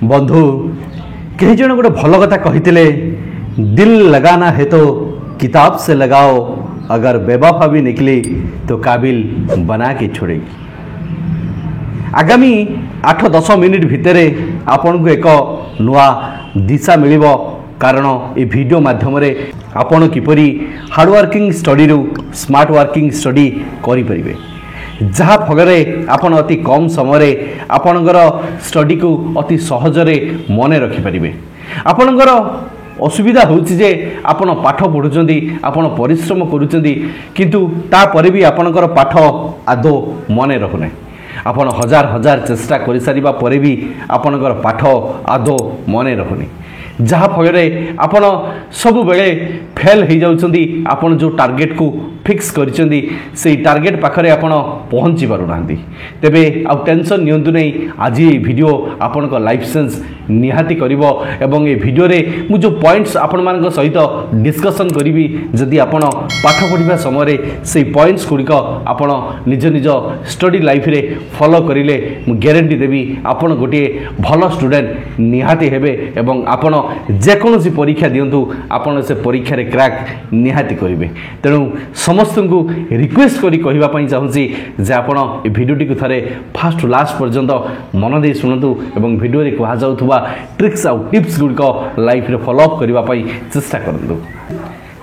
बंधु कई जन गोटे भल कथा कही दिल लगाना है तो किताब से लगाओ, अगर बेवफा भी निकली तो काबिल बना के छोड़े। आगामी 8-10 मिनिट भितर आपन को एक नुआ दिशा मिल, कारण ये वीडियो माध्यम आपण किपरि हार्ड वर्किंग स्टडी रु स्मार्ट वर्किंग स्टडी करि परिबे, जहाँ फल आपण अति कम समय आपणकर स्टडी को अति सहजरे मन रखिपारे। आपणकर असुविधा होउछि जे आपण पाठ पढ़ुचंदी, आपण परिश्रम करूचंदी, किंतु तापर भी आपणकर पाठ आदौ मन रखुना। आपण हजार हजार चेष्टा कर सारिबा परे भी आपणकर पाठ आदौ मन रखुनी, जहाँ फल आपण सबु बेले फेल हो जाउछंदी। आपण जो टार्गेट को फिक्स करिसेंदी से टार्गेट पाखरे आपण पहुंची पारु नांदी। तेबे आ टेंशन नियंतु नहीं, आज ये वीडियो आपण को लाइफ सेंस निहाती करिवो एवं ए वीडियो रे मु जो पॉइंट्स आपण मान सहित डिस्कशन करी, जदि आपण पाठ पढ़िबा समय से पॉइंट्स गुड़िक आपण निज निज स्टडी लाइफ रे फॉलो करिले मु गारंटी देबी आपण गोटे भल स्टूडेंट निहाती हेबे एवं आपण जेकोसी परीक्षा दिंतु आपण से परीक्षा रे क्रैक निहाती करेंगे। तेणु समस्त को रिक्वेस्ट करी कहवाई चाहूँगी जे आपण ए वीडियोटी को थरे फास्ट टू लास्ट पर्यंत मन दे शुणु एवं वीडियो रे कहा जाउथुबा ट्रिक्स आउ टिप्स गुड़िक लाइफ रे फॉलो अप करने चेष्टा करूँ।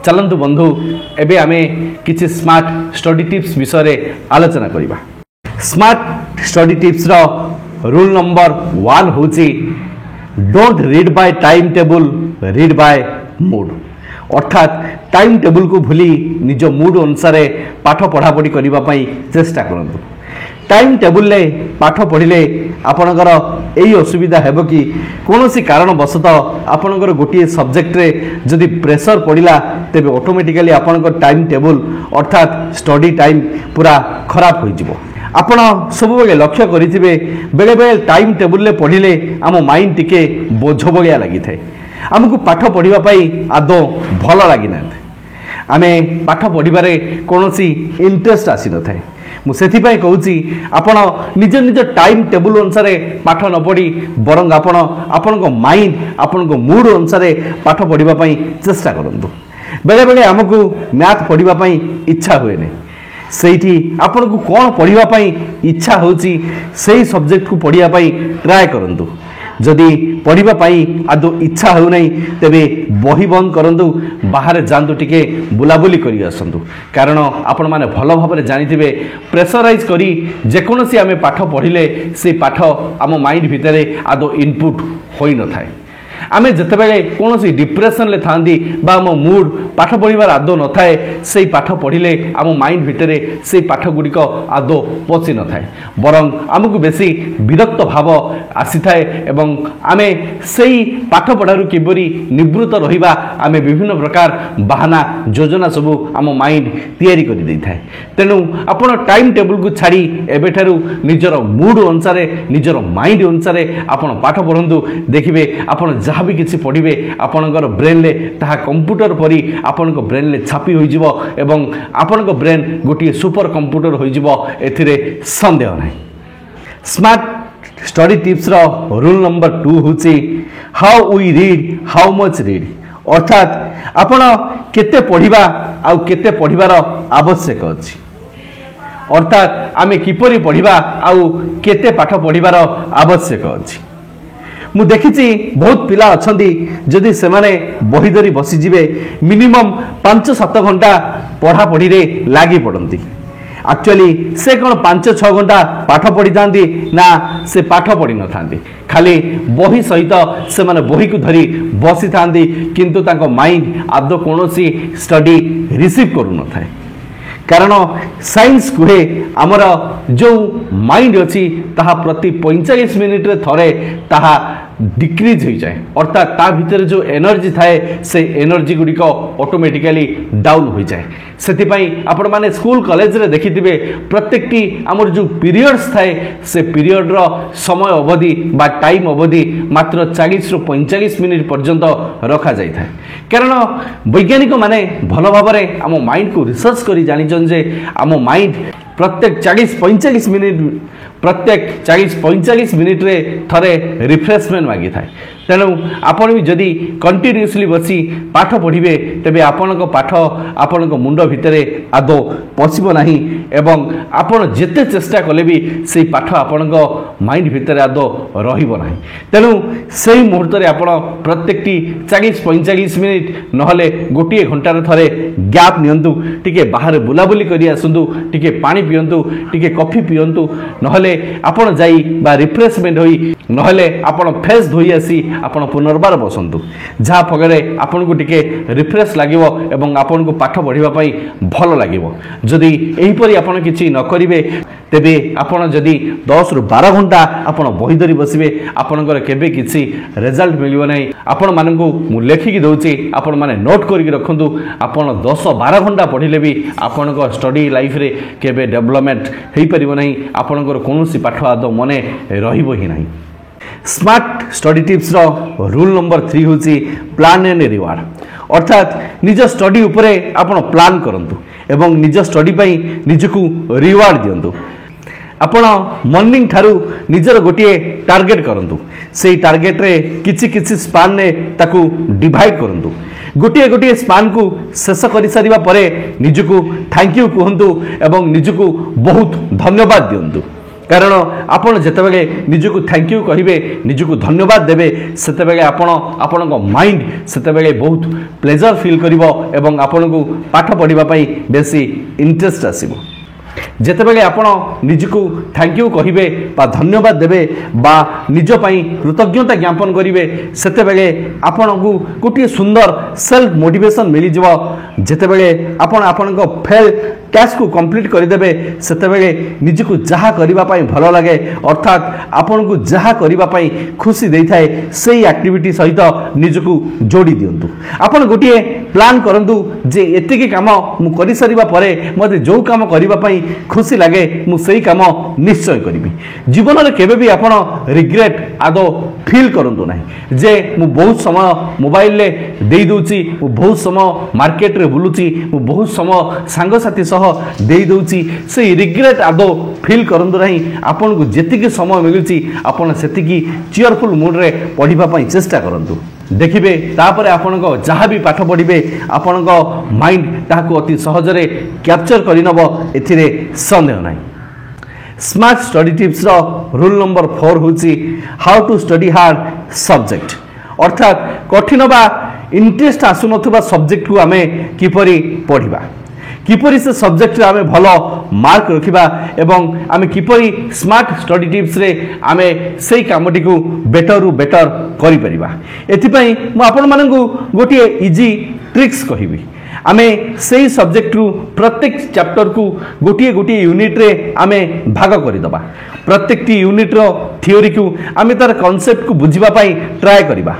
चलतु बंधु एबे आमे किछि स्मार्ट स्टडी टिप्स विषय आलोचना करिबा। स्मार्ट स्टडी टिप्स रो रूल नंबर 1 होची don't read by time table, read by mood. अर्थात टाइम टेबल को भूली निज मूड अनुसार पाठ पढ़ापढ़ी करने चेष्टा करूँ। टाइम टेबल ले पाठ पढ़िले आपणकर यही असुविधा हेबो कि कौनसी कारणवशत आपणकर गोटे सब्जेक्ट रे जदि प्रेशर पड़िला तेबे ऑटोमेटिकली आपणकर टाइम टेबल अर्थात स्टडी टाइम पूरा खराब हो जिवो। आपण सब बेले लक्ष्य करिथिबे बेले बेले टाइम टेबल ले पढ़िले आम माइंड टिके बोझ भलिया लागि थाए, आमको पाठ पढ़िबा पई आदौ भल लागि ना, आमे पाठ पढ़िबारे कोनोसी इंटरेस्ट आसी न थाए। मु सेथिपाई कहूची आपण निज निज टाइम टेबल अनुसार पाठ न पढ़ी बरंग आपण आपनको माइंड आपनको मूड अनुसार पाठ पढ़िबा पई चेष्टा करंतु। बेले बेले आमको मैथ पढ़िबा पई इच्छा हुए नहीं, सेठी आपन को कौन पढ़िबा पई इच्छा होची सेही सब्जेक्ट को पढ़िया पई ट्राई करंतु। जदि पढ़िबा पई आदो इच्छा हो नहीं तेबे बही बंद करंतु, बाहर जांतु टिके बुलाबुली करी आसंतु, कारण आपण माने भल भाबरे जानिथिबे प्रेशराइज करी जेकोनसी आमे पाठ पढ़िले से पाठ आम माइंड भितरे आदो इनपुट होई न थाए। आमे जतेबेले कोनोसी डिप्रेशन ले थांदी बा आम मूड पाठ पढ़िबार आदो न थाए, से पाठ पढ़िले आम माइंड भितरे से पाठ गुड़िक आदो पचि न थाए, बरं आमको बेसी विरक्त भाव आसी थाए एवं आमे सेही पाठ पढ़ारु किबरी निवृत्त रहिबा आमे विभिन्न प्रकार बहाना योजना सबु आम माइंड तैयारी करि दै थाए। तेणु आपण टाइम टेबल को छाड़ी एबेठारु निजर मूड अनुसार निजर माइंड अनुसार आपण पाठ पढ़ंतु। देखिबे आपण जहाँ भी किसी पढ़े आपणकर ब्रेन ले ताहा कंप्यूटर परी आपणक ब्रेन ले छापी हो जिवो एवं आपणक ब्रेन गोटे सुपर कंप्यूटर हो जिवो, एथिरे संदेह नहीं। स्मार्ट स्टडी टिप्स रो रूल नंबर 2 होची how we read how much read. अर्थात आपण केते पढ़िबा आ केते पढ़िबार आवश्यक अछि, अर्थात आमे किपरि पढ़िबा आ केते पाठ पढ़िबार आवश्यक अछि। मु देखिछि बहुत पिला अछंती जदि से माने बही धरी बसी जिवे मिनिमम 5-7 घंटा पढ़ा पढ़ी रे लागी पड़ती। एक्चुअली से कौन 5-6 घंटा पाठ पढ़ी थांती ना से पाठ पढ़ी न थांती, खाली बही सहित से माने बही को धरी बसी थांती, किंतु तांको माइंड आदौ कोनोसी स्टडी रिसीव करू न थाए। कारण साइंस कहे आमर जो माइंड अच्छी ताहा प्रति 45 मिनिट रे थरे ताहा डिक्रीज हो जाए, अर्थात ता भीतर जो एनर्जी थाए से एनर्जी गुड़िक ऑटोमेटिकली डाउन हो जाए। सेथिपाई आपण माने स्कूल कॉलेज रे देखिथिबे प्रत्येकटी आमर जो पीरियड्स थाए से पीरियड रो समय अवधि बा टाइम अवधि मात्र 40 ରୁ 45 मिनिट पर्यंत रखा जाय थाए। कारण वैज्ञानिक माने भल भाबरे आम माइंड को रिसर्च करी जानिछन जे आम माइंड प्रत्येक 40-45 मिनिट प्रत्येक 40-45 मिनिट रे थरे रिफ्रेशमेंट मागी थाए तेणु आपण भी जदि कंटिन्यूअसली बसी पाठ पढ़िबे तेबे आपण को पाठ आपण को मुंड भितरे आदो पसिबो नाही एवं आपण जेते चेष्टा कले भी से पाठ आपण को माइंड भितरे आदो रहिबो नाही तेणु सेही मुहूर्त रे आपण प्रत्येकटी 40-45 मिनिट नहले गोटे घंटार थरे गैप नियंतु टिके बाहर बुलाबुली करी आसंतु टिके पानी पियंतु टिके कॉफी पियंतु नहले आपण जाई बा रिफ्रेशमेंट होई नहले आपण फेस धोई आसी आपण पुनर्बार बसंतु जहा फगरे आपण को टिके रिफ्रेश लागिवो एवं आपण को पाठ पढ़िबा पई भल लागिवो जदि एही परी आपण किछि न करिवे तेबे आपण जदि 10 रु 12 घंटा आपण बही धरी बसिबे आपणकर केबे किछि रिजल्ट मिलिबो नै आपण मानकु मु लेखिकी दउची आपण माने नोट करिक रखंतु आपण 10-12 घंटा पढ़िले भी आपणकर स्टडी लाइफ रे केबे डेवलपमेंट हेई परिबो नै आपणकर कोनोसी पाठ आदो मने रहिबो ही नै स्मार्ट स्टडी टिप्स रो रूल नंबर 3 होची प्लान एंड रिवार्ड अर्थात निज स्टडी उपरे आपण प्लान करंतु एवं निज स्टडी पई निजकु रिवार्ड दियंतु आपण मॉर्निंग थारु निजर गोटे टार्गेट करंतु सेही टार्गेट रे किछि किछि स्पान ने ताकू डिवाइड करंतु गोटे गोटे स्पान को शेष कर सारिबा परे निजकु थैंक यू कहंतु एवं निजकु बहुत धन्यवाद दियंतु कारण आपण जेतेबेले निजकु थैंक यू कहिबे निजकु धन्यवाद देबे सेतेबेले आपण को माइंड सेतेबेले बहुत प्लेजर फील करिवो एवं आपण को पाठ पढ़िबा पई बेसी इंटरेस्ट आसीबो जेतेबेले आपण निजकु थैंक यू कहिबे बा धन्यवाद देबे बा निज पई कृतज्ञता ज्ञापन करिवे सेतेबेले आपण को गोटे सुंदर सेल्फ मोटिवेशन मिली जबो जेतेबेले आपण को फेल टास्क को कंप्लीट कर देबे सेतेबेले निजकु जहा करिबा पई भलो लागे अर्थात आपण को जहा करिबा पई खुशी देई थाए सेही एक्टिविटी सहित निजकु जोड़ी दियंतु आपण गोटे प्लान करंतु जे एतिकी काम मु करि सरिबा परे मते जो काम करिबा पई खुशी लागे मु सेही काम निश्चय करिबी जीवन रे केबे भी आपण रिग्रेट आदो फील करंतु नाही जे मु बहुत समय मोबाइल ले देई दोची मु बहुत समय मार्केट रे बुलुची मु बहुत समय सांग साथी सह देई दोची से रिग्रेट आदो फील करंतु नाही आपण को जेतिकी समय मिलुची आपण सेतिकी चीयरफुल मूड रे पढ़िबा पई चेष्टा करंतु देखिबे तापर आपण को जहा भी पाठ पढ़िबे आपण को माइंड ताको अति सहज रे कैप्चर करि नबो एथिरे संदेह नाही स्मार्ट स्टडी टिप्स रो रूल नंबर 4 होची how to study hard subject अर्थात कठिन बा इंटरेस्ट आसु नथबा सब्जेक्ट को हमें किपरि पढ़िबा किपरि से सब्जेक्ट रे हमें भलो मार्क रखिबा एवं हमें किपरि स्मार्ट स्टडी टिप्स रे हमें सेही कामटी को बेटर रु बेटर करि परिबा एथि पई म आपण मानकु गोटे इजी ट्रिक्स कहिबी आमे सेही सब्जेक्ट रु प्रत्येक चैप्टर को गोटे गोटे यूनिट रे आमे भाग करि दबा प्रत्येक टी यूनिट रो थ्योरी को आमे तार कांसेप्ट को बुझिबा पई ट्राई करिबा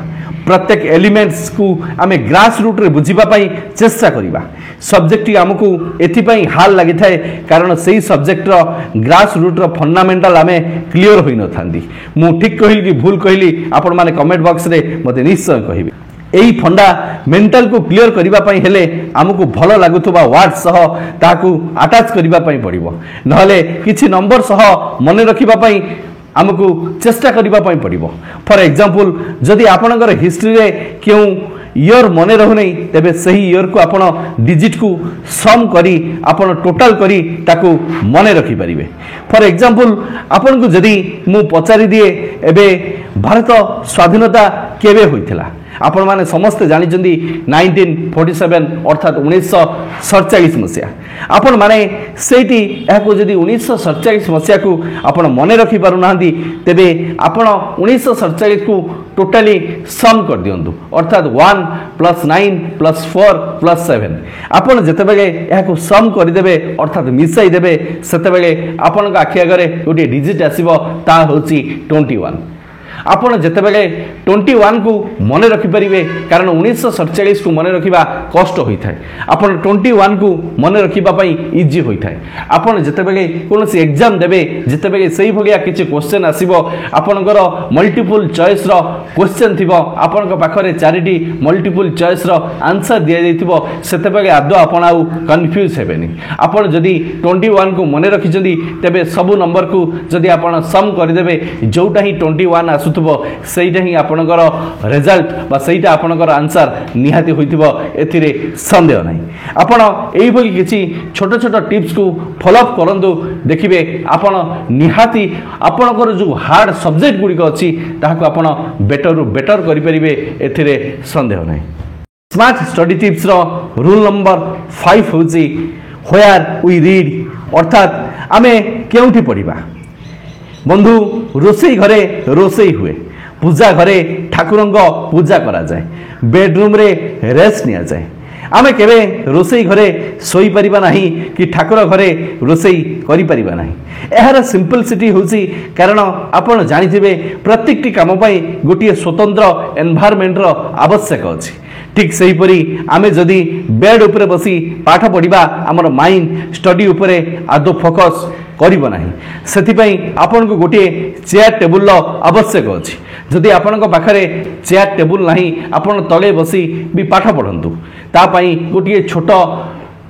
प्रत्येक एलिमेंट्स को आमे ग्रास रूट रे बुझिबा पई चेष्टा करिबा सब्जेक्ट हमको एथिपाई हाल लागि थाए कारण सेही सब्जेक्ट रो ग्रास रूट रो फंडामेंटल आमे क्लियर होई न थांदी मु ठीक कहिली कि भूल कहिली आपण माने कमेंट बॉक्स रे मते निश्चय कहिबे एही फंडा मेंटल को क्लियर करिबा पई हेले हमको भलो लागुथबा वर्ड सह ताकू अटैच करिबा पई पड़िबो नहले किछि नंबर सह मने रखिबा पई हमको चेष्टा करिबा पई पड़िबो फॉर एग्जांपल जदि आपनकर हिस्ट्री रे क्यों ईयर मने रहु नै तेबे सही ईयर को आपण डिजिट को सम करी आपण टोटल करी ताकू मने रखि परिबे फॉर एग्जांपल आपण को जदि मु पचारि दिए एबे भारत स्वाधीनता केबे होइथिला आपण माने समस्त जानि जंदी 1947 अर्थात 1947 मसिया आपण माने सेठी एको जदि 1947 मसिया को आपण मने रखि पारु नांदी तेबे आपण 1947 को टोटली सम कर दियंतु अर्थात 1 + 9 + 4 + 7 आपण जते बेले एको सम कर देबे अर्थात मिसाई देबे सेते बेले आपण का आखि आगरे गोटे डिजिट आसीबो ता होची 21 आपण जेतेबेले 21 को मन रखिपारे कारण 1947 को मन रखा कष्ट होता है आपण 21 को मन रखापी इजी होता है आपण जेतेबेले कौन एग्जाम देवे जितेबेले से भाया किसी क्वेश्चन आसो आपणकर मल्टीपल चॉइस रो क्वेश्चन थी आपण पाखे 4टी मल्टीपल चॉइस रो आंसर दि जाइथिबो सेतेबेले आदौ आपण आउ कन्फ्यूज हेबेनी आपण जदि 21 को मन रखिछंदी तेबे सब नंबर को जदि आपण सम करदेबे जोटा ही 21 आसुथबो सेटा ही आपणकर रिजल्ट बा सेटा आपणकर आंसर निहाती होइथिबो एथिरे संदेह नाही आपण एई भली किछि छोट छोट टिप्स को फॉलो अप करंदु देखिबे आपण निहाती आपणकर जो हार्ड सब्जेक्ट गुडी को अछि ताहाको आपण बेटर रु बेटर करि परिबे एथिरे संदेह नाही स्मार्ट स्टडी टिप्स रो रूल नंबर 5 होछि व्हेयर वी रीड अर्थात आमे केउठी पढिबा बंधु रोसई घरे रोसई हुए पूजा घरे ठाकुरंग पूजा करा जाए बेडरूम रे रेस्ट निया जाए आमे केबे रोसई घरे सोई परिबा नाही कि ठाकुर घरे रोसई करि परिबा नाही एहार सिंपलिसिटी होछि कारण आपण जानिथिबे प्रत्येकटी काम पई गोटिए स्वतंत्र एनवायरनमेंट रो आवश्यक अछि ठीक सही परी आमे जदि बेड उपरे बसी पाठ पढ़िबा हमर माइंड स्टडी उपरे आदो फोकस करिबो नाही सेथिपई आपन को गोटे चेयर टेबुल लो आवश्यक अछि जदि आपन को पाखरे चेयर टेबुल नाही आपन तळे बसी भी पाठ पढंतु ता पई गोटे छोट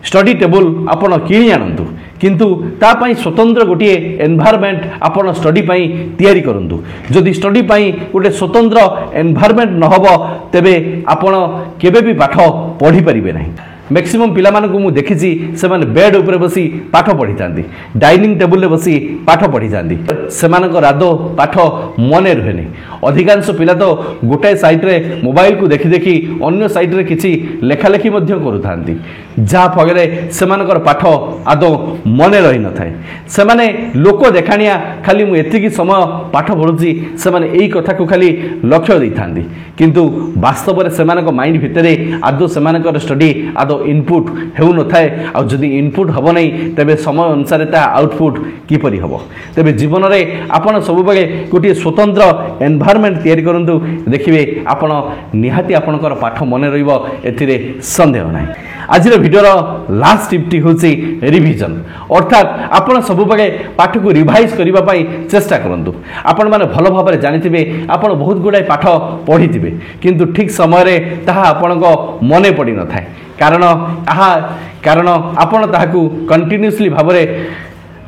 स्टडी टेबुल आपण किणी आनंतु किंतु ता पई स्वतंत्र गोटे एनवायरनमेंट आपण स्टडी पई तयारी करंतु जदि स्टडी पई गोटे स्वतंत्र एनवायरनमेंट न होबो तेबे आपण केबे भी पाठ पढ़ी परिबे नाही मैक्सिमम पिला मानकु मु देखिछि से माने बेड ऊपर बसी पाठ पढ़ी थांती डाइनिंग टेबुल रे बसी पाठ पढ़ी थांती सेमानक रादो पाठ मने रहनी अधिकांश पिला तो गोटे साइड रे मोबाइल को देखि देखि अन्य साइड रे किछि लेखा लेखि मध्य करू थांती जा फगरे सेमानकर पाठ आदो मने रही न थाए सेमाने लोक देखानिया खाली मु एतिकी समय पाठ पढुची सेमाने एई कथा को खाली लक्ष्य दै थांती किंतु वास्तव रे सेमानक माइंड भितरे आदो सेमानकर स्टडी आदो इनपुट हेउ न थाए आ जदि इनपुट हबो नै तबे समय अनुसार ता आउटपुट किपरि हबो तबे जीवन रे आपण सब बेले गोटे स्वतंत्र एनवायरनमेंट तयारी करंतु देखिबे आपण निहाती आपणकर पाठ मने रहिबो एथिरे संदेह नै आज भिडियोर लास्ट टिप्टी हूँ रिविजन अर्थात आपण सब बेले पाठ को रिवाइज करने चेष्टा करूँ आपण मैंने भल भाव में जानी आपण बहुत गुड़ाए पाठ पढ़ी थे किंतु ठीक समय ताहा आपण मन पड़ न था कारण आपण ताहाकू कंटिन्यूअसली भाव में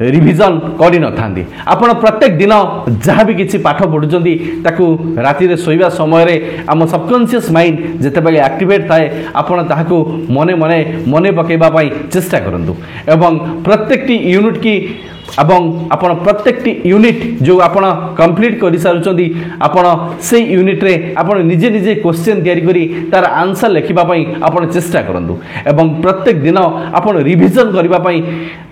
रिविजन करि न थांदी आपण प्रत्येक दिन जहाँ भी किसी पाठ पढ़ुचंदी ताकू राति रे सोइबा समय रे आम सबकॉन्शियस माइंड जेतेबेले एक्टिवेट थाए आपण ताहाकू मने मने मने पकेबा पई चेष्टा करंतु एवं प्रत्येकटी यूनिट की एवं आपण प्रत्येकटी यूनिट जो आपण कंप्लीट करि सारुचंदी आपण से यूनिट रे आपण निजे निजे क्वेश्चन तयारी करी तार आंसर लेखिबा पई आपण चेष्टा करंतु एवं प्रत्येक दिन आपण रिविजन करबा पई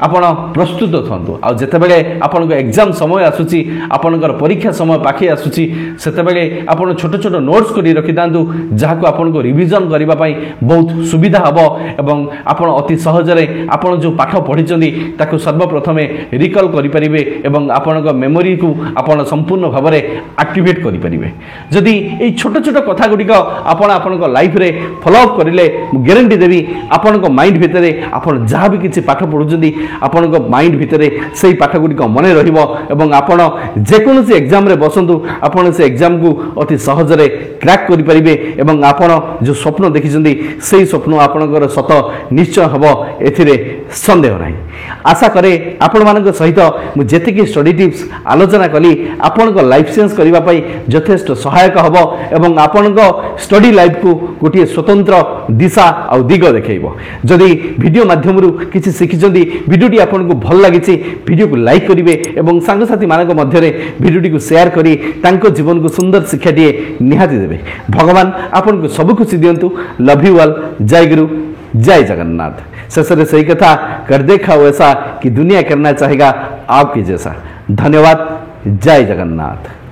आपण प्रस्तुत थंतु आ जेतेबेले आपण को एग्जाम समय आसुची आपणकर परीक्षा समय पाखे आसुची सेतेबेले आपण छोट छोट नोट्स करी रखि दांतु जहा को आपण को रिविजन करबा पई बहुत सुविधा हबो एवं आपण अति सहज रे आपण जो पाठ पढिचंदी ताको सर्वप्रथमे रिकॉल करि परिबे एवं आपनक मेमोरी को आपण संपूर्ण भाव में एक्टिवेट करि परिबे जदि ए छोट छोट कथा गुडी को आपण आपनक लाइफ रे फॉलो अप करिले मु गारंटी देबी आपनक माइंड भितरे आपण जहाँ भी किछि पाठ पढुचंदी आपनक माइंड भितरे सेही पाठ गुडी को मने रहिबो एवं आपण जे कोनोसी एग्जाम रे बसंतु आपण से एग्जाम को अति सहज रे क्रैक करि परिबे एवं आपण जो स्वप्न देखिचंदी सेही स्वप्न आपनकर सत निश्चय हबो एथिरे संदेह नाही आशा करे आपण मानक सहित मु जेतिकी स्टडी टिप्स आलोचना कली आपनक लाइफ चेंज करबा पई यथेष्ट सहायक हबो एवं आपनक स्टडी लाइफ को गोटे स्वतंत्र दिशा आ दिग देखैबो जदि वीडियो माध्यम रु किछि सिखिचंदी वीडियोटी आपनको भल लागिछि वीडियो को लाइक करिवे एवं संग साथी मानक मध्य रे वीडियोटी को शेयर करी तांको जीवन को सुंदर शिक्षा दिए निहाती देबे भगवान आपनको सब खुशी दियंतु लव यू ऑल जय गुरु जय जगन्नाथ ससरे सही कथा कर देखा वैसा कि दुनिया करना चाहेगा आपके जैसा धन्यवाद जय जगन्नाथ।